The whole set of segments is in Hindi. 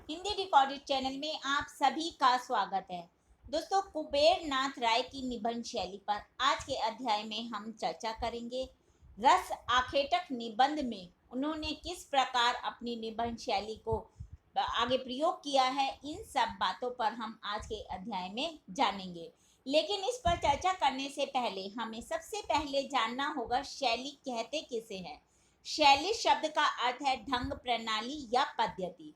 हिंदी रिकॉर्डेड चैनल में आप सभी का स्वागत है। दोस्तों, कुबेर नाथ राय की निबंध शैली पर आज के अध्याय में हम चर्चा करेंगे। रस आखेटक निबंध में उन्होंने किस प्रकार अपनी निबंध शैली को आगे प्रयोग किया है, इन सब बातों पर हम आज के अध्याय में जानेंगे। लेकिन इस पर चर्चा करने से पहले हमें सबसे पहले जानना होगा शैली कहते किसे हैं। शैली शब्द का अर्थ है ढंग, प्रणाली या पद्धति।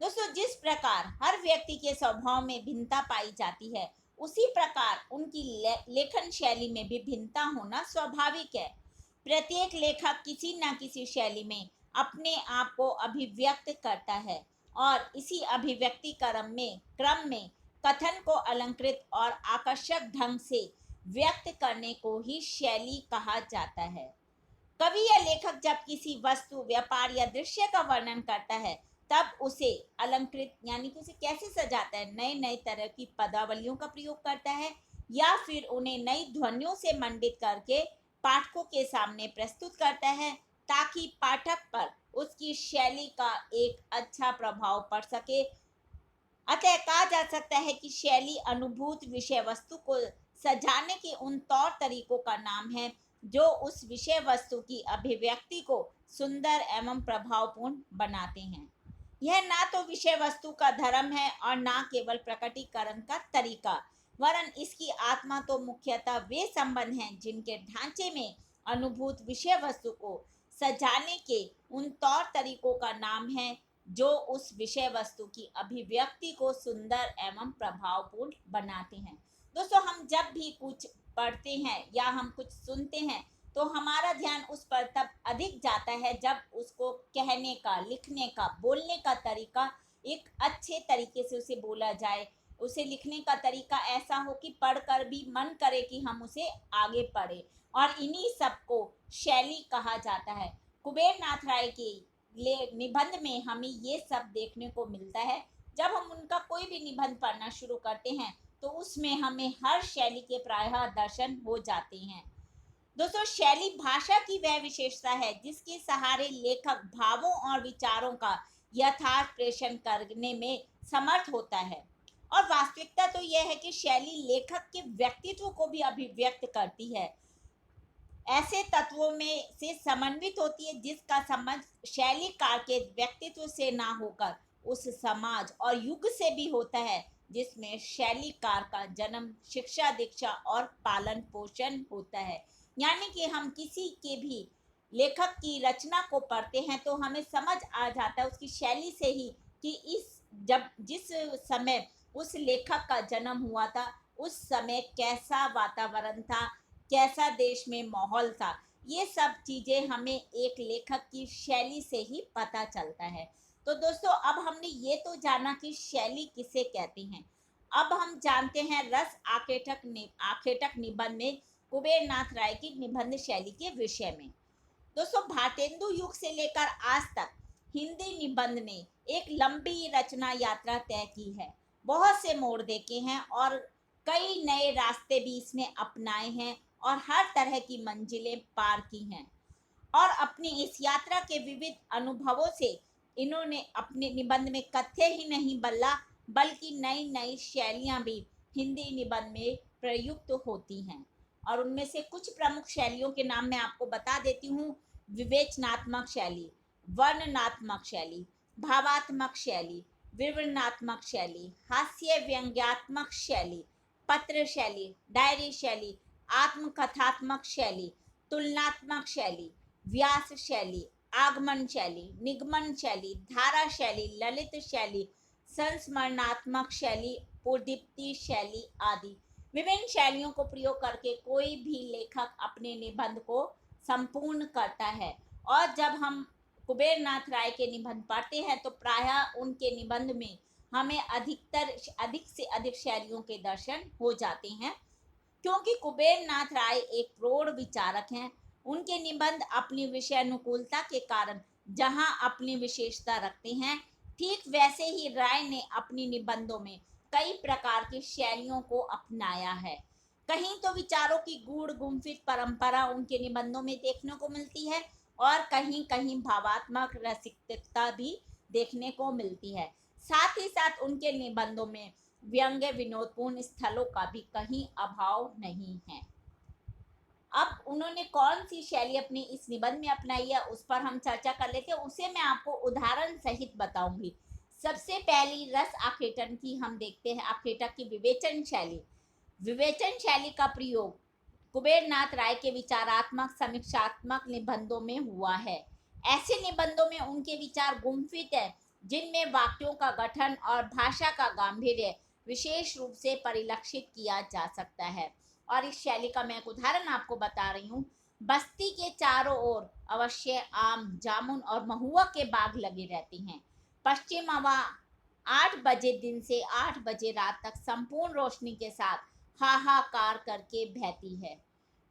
दोस्तों, जिस प्रकार हर व्यक्ति के स्वभाव में भिन्नता पाई जाती है, उसी प्रकार उनकी लेखन शैली में भी भिन्नता होना स्वाभाविक है। प्रत्येक लेखक किसी न किसी शैली में अपने आप को अभिव्यक्त करता है और इसी अभिव्यक्ति क्रम में कथन को अलंकृत और आकर्षक ढंग से व्यक्त करने को ही शैली कहा जाता है। कवि या लेखक जब किसी वस्तु, व्यापार या दृश्य का वर्णन करता है, तब उसे अलंकृत यानी कि उसे कैसे सजाता है, नए नए तरह की पदावलियों का प्रयोग करता है या फिर उन्हें नई ध्वनियों से मंडित करके पाठकों के सामने प्रस्तुत करता है, ताकि पाठक पर उसकी शैली का एक अच्छा प्रभाव पड़ सके। अतः कहा जा सकता है कि शैली अनुभूत विषय वस्तु को सजाने के उन तौर तरीकों का नाम है जो उस विषय वस्तु की अभिव्यक्ति को सुंदर एवं प्रभावपूर्ण बनाते हैं। यह ना तो विषय वस्तु का धर्म है और ना केवल प्रकटीकरण का तरीका, वरन इसकी आत्मा तो मुख्यतः वे संबंध हैं जिनके ढांचे में अनुभूत विषय वस्तु को सजाने के उन तौर तरीकों का नाम है जो उस विषय वस्तु की अभिव्यक्ति को सुंदर एवं प्रभावपूर्ण बनाते हैं। दोस्तों, हम जब भी कुछ पढ़ते हैं या हम कुछ सुनते हैं तो हमारा ध्यान उस पर तब अधिक जाता है जब उसको कहने का, लिखने का, बोलने का तरीका एक अच्छे तरीके से उसे बोला जाए, उसे लिखने का तरीका ऐसा हो कि पढ़कर भी मन करे कि हम उसे आगे पढ़ें, और इन्हीं सब को शैली कहा जाता है। कुबेर नाथ राय के निबंध में हमें ये सब देखने को मिलता है। जब हम उनका कोई भी निबंध पढ़ना शुरू करते हैं तो उसमें हमें हर शैली के प्रायः दर्शन हो जाते हैं। दोस्तों, शैली भाषा की वह विशेषता है जिसके सहारे लेखक भावों और विचारों का यथार्थ प्रेषण करने में समर्थ होता है। और वास्तविकता तो यह है कि शैली लेखक के व्यक्तित्व को भी अभिव्यक्त करती है, ऐसे तत्वों में से समन्वित होती है जिसका संबंध शैलीकार के व्यक्तित्व से ना होकर उस समाज और युग से भी होता है जिसमें शैलीकार का जन्म, शिक्षा, दीक्षा और पालन पोषण होता है। यानी कि हम किसी के भी लेखक की रचना को पढ़ते हैं तो हमें समझ आ जाता है उसकी शैली से ही कि जिस समय उस लेखक का जन्म हुआ था, उस समय कैसा वातावरण था, कैसा देश में माहौल था। ये सब चीज़ें हमें एक लेखक की शैली से ही पता चलता है। तो दोस्तों, अब हमने ये तो जाना कि शैली किसे कहते हैं। अब हम जानते हैं रस आखेटक निबंध में कुबेर नाथ राय की निबंध शैली के विषय में। दोस्तों, भारतेंदु युग से लेकर आज तक हिंदी निबंध ने एक लंबी रचना यात्रा तय की है, बहुत से मोड़ देखे हैं और कई नए रास्ते भी इसने अपनाए हैं और हर तरह की मंजिलें पार की हैं। और अपनी इस यात्रा के विविध अनुभवों से इन्होंने अपने निबंध में कथ्य ही नहीं बल्कि नई नई शैलियाँ भी हिंदी निबंध में प्रयुक्त होती हैं। और उनमें से कुछ प्रमुख शैलियों के नाम मैं आपको बता देती हूँ। विवेचनात्मक शैली, वर्णनात्मक शैली, भावात्मक शैली, विवरणात्मक शैली, हास्य व्यंग्यात्मक शैली, पत्र शैली, डायरी शैली, आत्मकथात्मक शैली, तुलनात्मक शैली, व्यास शैली, आगमन शैली, निगमन शैली, धारा शैली, ललित शैली, संस्मरणात्मक शैली, उद्दीप्ति शैली आदि। विभिन्न शैलियों को प्रयोग करके कोई भी लेखक अपने निबंध को संपूर्ण करता है। और जब हम कुबेर नाथ राय के निबंध पढ़ते हैं तो प्रायः उनके निबंध में हमें अधिक से अधिक शैलियों के दर्शन हो जाते हैं, क्योंकि कुबेर नाथ राय एक प्रौढ़ विचारक हैं। उनके निबंध अपनी विषय अनुकूलता के कारण जहां अपनी विशेषता रखते हैं, ठीक वैसे ही राय ने अपनी निबंधों में कई प्रकार की शैलियों को अपनाया है। कहीं तो विचारों की गूढ़ गुम्फित परंपरा उनके निबंधों में देखने को मिलती है और कहीं कहीं भावात्मक रसिकता भी देखने को मिलती है। साथ ही साथ उनके निबंधों में व्यंग्य विनोदपूर्ण स्थलों का भी कहीं अभाव नहीं है। अब उन्होंने कौन सी शैली अपने इस निबंध में अपनाई है उस पर हम चर्चा कर लेते हैं, उसे मैं आपको उदाहरण सहित बताऊंगी। सबसे पहली रस आखेटन की हम देखते हैं, आखेटक की विवेचन शैली। विवेचन शैली का प्रयोग कुबेरनाथ राय के विचारात्मक समीक्षात्मक निबंधों में हुआ है। ऐसे निबंधों में उनके विचार गुम्फित है, जिनमें वाक्यों का गठन और भाषा का गांधीर्य विशेष रूप से परिलक्षित किया जा सकता है। और इस शैली का मैं एक उदाहरण आपको बता रही हूँ। बस्ती के चारों ओर अवश्य आम, जामुन और महुआ के बाग लगे रहते हैं। पश्चिम हवा 8 बजे दिन से 8 बजे रात तक संपूर्ण रोशनी के साथ हाहाकार करके बहती है।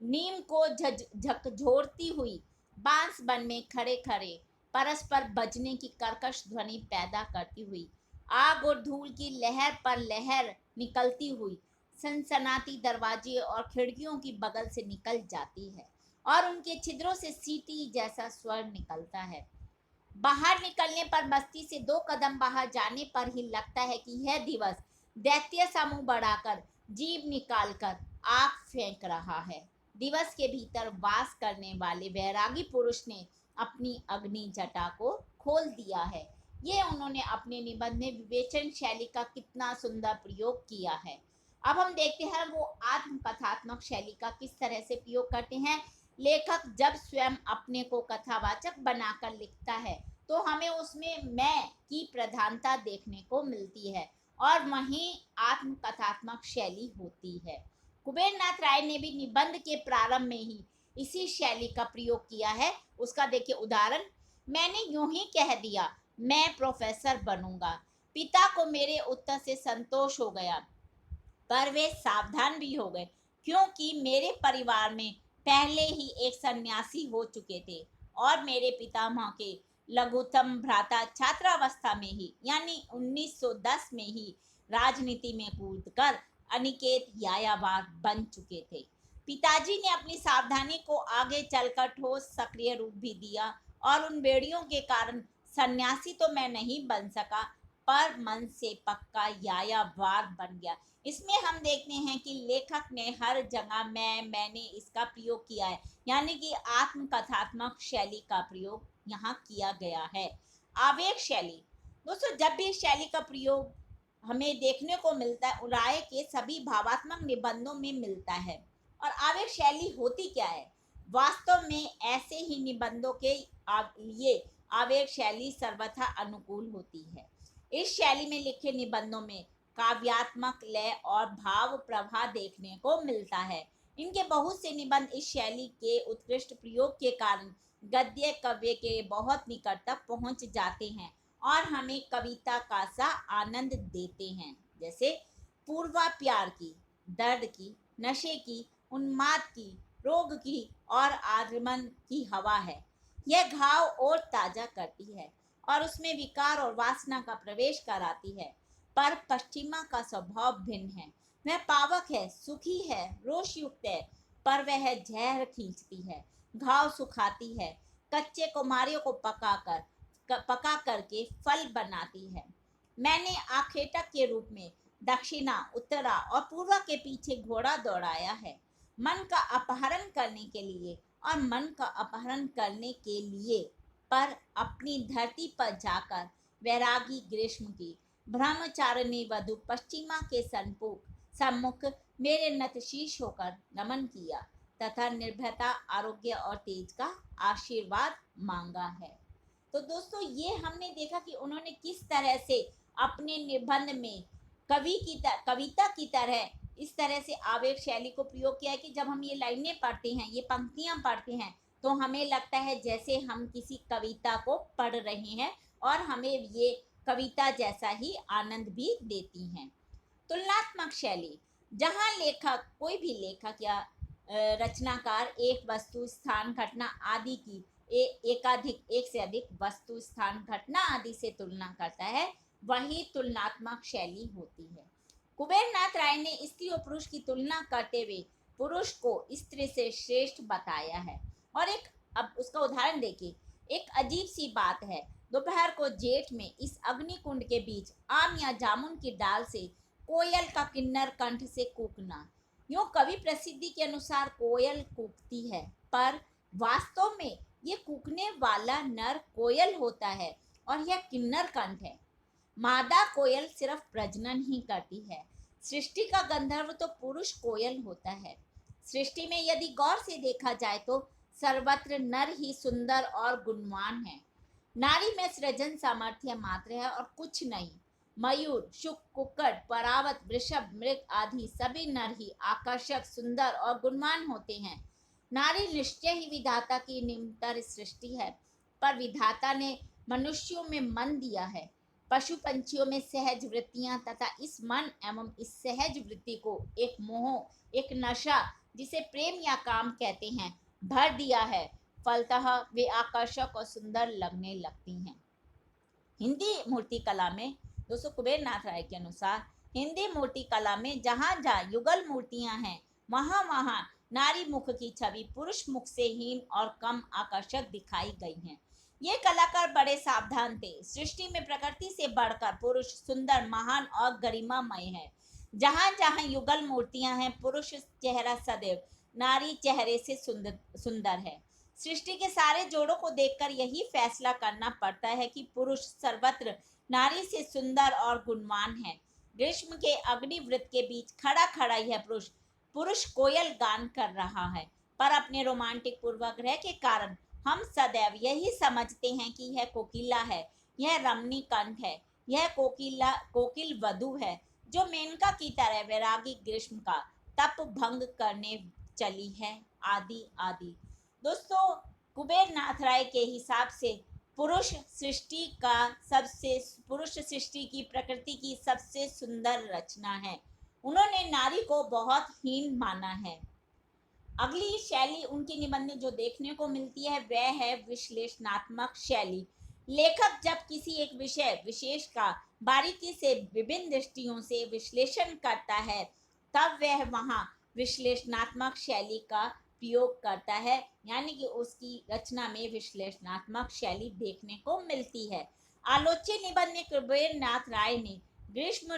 नीम को झकझोरती हुई बांस वन में खड़े खड़े परस्पर बजने की कर्कश ध्वनि पैदा करती हुई आग और धूल की लहर पर लहर निकलती हुई सनसनाती दरवाजे और खिड़कियों की बगल से निकल जाती है और उनके छिद्रों से सीटी जैसा स्वर निकलता है। बाहर निकलने पर बस्ती से 2 कदम बाहर जाने पर ही लगता है कि यह दिवस दैत्य समूह बढ़ाकर जीभ निकालकर आग फेंक रहा है। दिवस के भीतर वास करने वाले वैरागी पुरुष ने अपनी अग्नि जटा को खोल दिया है। ये उन्होंने अपने निबंध में विवेचन शैली का कितना सुंदर प्रयोग किया है। अब हम देखते हैं वो आत्मकथात्मक शैली का किस तरह से प्रयोग करते हैं। लेखक जब स्वयं अपने को कथावाचक बनाकर लिखता है तो हमें उसमें मैं की प्रधानता देखने को मिलती है और वहीं आत्मकथात्मक शैली होती है। कुबेरनाथ राय ने भी निबंध के प्रारंभ में ही इसी शैली का प्रयोग किया है। उसका देखिए उदाहरण, मैंने यूं ही कह दिया मैं प्रोफेसर बनूंगा। पिता को मेरे उत्तर से संतोष हो गया, पर वे सावधान भी हो गए क्योंकि मेरे परिवार में पहले ही एक सन्यासी हो चुके थे और मेरे पितामह के लघुतम भ्राता छात्रावस्था में ही यानी 1910 में ही राजनीति में कूदकर अनिकेत यायावार बन चुके थे। पिताजी ने अपनी सावधानी को आगे चलकर ठोस सक्रिय रूप भी दिया और उन बेड़ियों के कारण सन्यासी तो मैं नहीं बन सका, पर मन से पक्का यायावार बन गया। इसमें हम देखते हैं कि लेखक ने हर जगह मैंने इसका प्रयोग किया है, यानी कि आत्मकथात्मक शैली का प्रयोग यहाँ किया गया है। आवेग शैली, दोस्तों जब भी इस शैली का प्रयोग हमें देखने को मिलता है राय के सभी भावात्मक निबंधों में मिलता है। और आवेग शैली होती क्या है? वास्तव में ऐसे ही निबंधों के लिए आवेग शैली सर्वथा अनुकूल होती है। इस शैली में लिखे निबंधों में काव्यात्मक लय और भाव प्रवाह देखने को मिलता है। इनके बहुत से निबंध इस शैली के उत्कृष्ट प्रयोग के कारण गद्य काव्य के बहुत निकट तक पहुंच जाते हैं और हमें कविता का सा आनंद देते हैं। जैसे पूर्वा प्यार की, दर्द की, नशे की, उन्माद की, रोग की और आर्मन की हवा है। यह घाव और ताजा करती है और उसमें विकार और वासना का प्रवेश कराती है। पर पश्चिमा का स्वभाव भिन्न है। वह पावक है, सुखी है, रोष युक्त है, पर वह जहर खींचती है, घाव सुखाती है, कच्चे कुमारियों को पका करके फल बनाती है। मैंने आखेटक के रूप में दक्षिणा, उत्तरा और पूर्वा के पीछे घोड़ा दौड़ाया है, मन का अपहरण करने के लिए और मन का अपहरण करने के लिए, पर अपनी धरती पर जाकर वैरागी ग्रीष्म की ब्रह्मचारिणी वधु पश्चिमा के सम्मुख मेरे नतशीश होकर नमन किया तथा निर्भयता, आरोग्य और तेज का आशीर्वाद मांगा है। तो दोस्तों ये हमने देखा कि उन्होंने किस तरह से अपने निबंध में कविता की तरह इस तरह से आवेग शैली को प्रयोग किया है कि जब हम ये लाइनें पढ़ते हैं, ये पंक्तियां पढ़ते हैं, तो हमें लगता है जैसे हम किसी कविता को पढ़ रहे हैं और हमें ये कविता जैसा ही आनंद भी देती हैं। तुलनात्मक शैली, जहाँ लेखक, कोई भी लेखक या रचनाकार एक वस्तु, स्थान, घटना आदि की एक से अधिक वस्तु, स्थान, घटना आदि से तुलना करता है, वही तुलनात्मक शैली होती है। कुबेरनाथ राय ने स्त्री और पुरुष की तुलना करते हुए पुरुष को स्त्री से श्रेष्ठ बताया है। और एक, अब उसका उदाहरण देखिए, एक अजीब सी बात है, दोपहर को जेठ में इस अग्निकुंड के बीच आम या जामुन की डाल से कोयल का किन्नर कंठ से कूकना। यूं कवि प्रसिद्धि के अनुसार कोयल कूकती है, पर वास्तव में ये कूकने वाला नर कोयल होता है और यह किन्नर कंठ है। मादा कोयल सिर्फ प्रजनन ही करती है। सृष्टि का गंधर्व तो पुरुष कोयल होता है। सृष्टि में यदि गौर से देखा जाए तो सर्वत्र नर ही सुंदर और गुणवान है। नारी में सृजन सामर्थ्य मात्र है और कुछ नहीं। मयूर, शुक, कुक्कड़, परावत, वृषभ, मृग आदि सभी नर ही आकर्षक, सुंदर और गुणवान होते हैं। नारी निश्चय ही विधाता की निम्नतर सृष्टि है, पर विधाता ने मनुष्यों में मन दिया है। पशु पंछियों में सहज वृत्तियां तथा इस मन एवं इस सहज वृत्ति को एक मोह, एक नशा, जिसे प्रेम या काम कहते हैं, भर दिया है। फलतः वे आकर्षक और सुंदर लगने लगती हैं। हिंदी मूर्ति कला में दोस्तों कुबेर नाथ राय के अनुसार हिंदी मूर्ति कला में जहाँ जहाँ युगल मूर्तियां हैं, वहाँ वहाँ नारी मुख की छवि पुरुष मुख से हीन और कम आकर्षक दिखाई गई है। ये कलाकार बड़े सावधान थे। सृष्टि में प्रकृति से बढ़कर पुरुष सुंदर, महान और गरिमामय है। जहाँ जहाँ युगल मूर्तियां हैं, पुरुष चेहरा सदैव नारी चेहरे से सुंदर है। सृष्टि के सारे जोड़ों को देखकर यही फैसला करना पड़ता है कि पुरुष सर्वत्र नारी से सुंदर और गुणवान है। ग्रीष्म के अग्निवृत्त के बीच खड़ा खड़ा यह पुरुष पुरुष कोयल गान कर रहा है, पर अपने रोमांटिक पूर्वाग्रह के कारण हम सदैव यही समझते हैं कि यह कोकिला है, यह रमणी कंठ है, यह कोकिल वधु है, जो मेनका की तरह वैरागी ग्रीष्म का तप भंग करने चली है, आदि आदि। दोस्तों कुबेर नाथ राय के हिसाब से पुरुष सृष्टि की प्रकृति की सबसे सुंदर रचना है। उन्होंने नारी को बहुत हीन माना है। अगली शैली उनकी निबंध में जो देखने को मिलती है वह है विश्लेषणात्मक शैली। लेखक जब किसी एक विषय विशेष का बारीकी से विभिन्न दृष्टियों से विश्लेषण करता है, तब वह वहाँ विश्लेषणात्मक शैली का प्रयोग करता है, यानी कि उसकी रचना में विश्लेषणात्मक शैली देखने को मिलती है। आलोच्य निबंध में कुबेर नाथ राय ने ग्रीष्म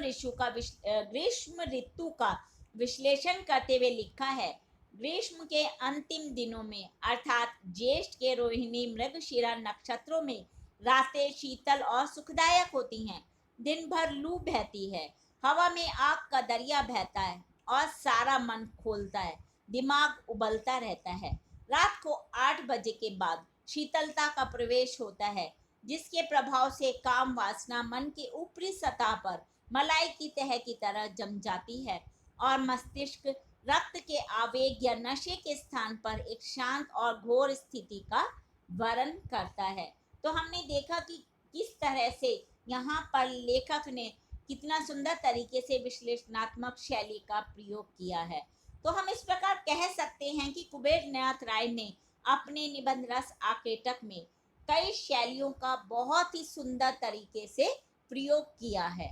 ऋतु का विश्लेषण करते हुए लिखा है। ग्रीष्म के अंतिम दिनों में अर्थात ज्येष्ठ के रोहिणी मृगशिरा नक्षत्रों में रातें शीतल और सुखदायक होती हैं। दिन भर लू बहती है, हवा में आग का दरिया बहता है और सारा मन खोलता है, दिमाग उबलता रहता है। रात को 8 बजे के बाद शीतलता का प्रवेश होता है, जिसके प्रभाव से काम वासना मन के ऊपरी सतह पर मलाई की तह की तरह जम जाती है और मस्तिष्क रक्त के आवेग या नशे के स्थान पर एक शांत और घोर स्थिति का वर्ण करता है। तो हमने देखा कि किस तरह से यहाँ पर लेखक ने कितना सुंदर तरीके से विश्लेषणात्मक शैली का प्रयोग किया है। तो हम इस प्रकार कह सकते हैं कि कुबेर नाथ राय ने अपने निबंध रस आकेटक में कई शैलियों का बहुत ही सुंदर तरीके से प्रयोग किया है।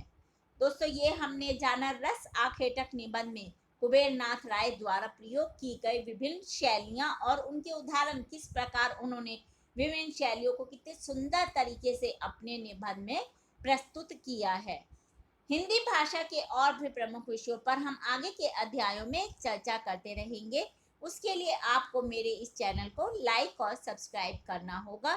दोस्तों ये हमने जाना रस आकेटक निबंध में कुबेर नाथ राय द्वारा प्रयोग की गई विभिन्न शैलियां और उनके उदाहरण, किस प्रकार उन्होंने विभिन्न शैलियों को कितने सुंदर तरीके से अपने निबंध में प्रस्तुत किया है। हिंदी भाषा के और भी प्रमुख विषयों पर हम आगे के अध्यायों में चर्चा करते रहेंगे। उसके लिए आपको मेरे इस चैनल को लाइक और सब्सक्राइब करना होगा।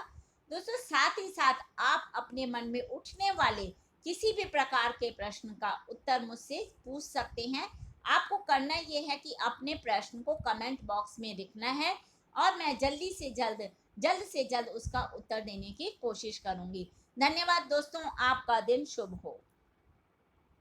दोस्तों साथ ही साथ आप अपने मन में उठने वाले किसी भी प्रकार के प्रश्न का उत्तर मुझसे पूछ सकते हैं। आपको करना यह है कि अपने प्रश्न को कमेंट बॉक्स में लिखना है और मैं जल्द से जल्द उसका उत्तर देने की कोशिश करूंगी। धन्यवाद दोस्तों, आपका दिन शुभ हो।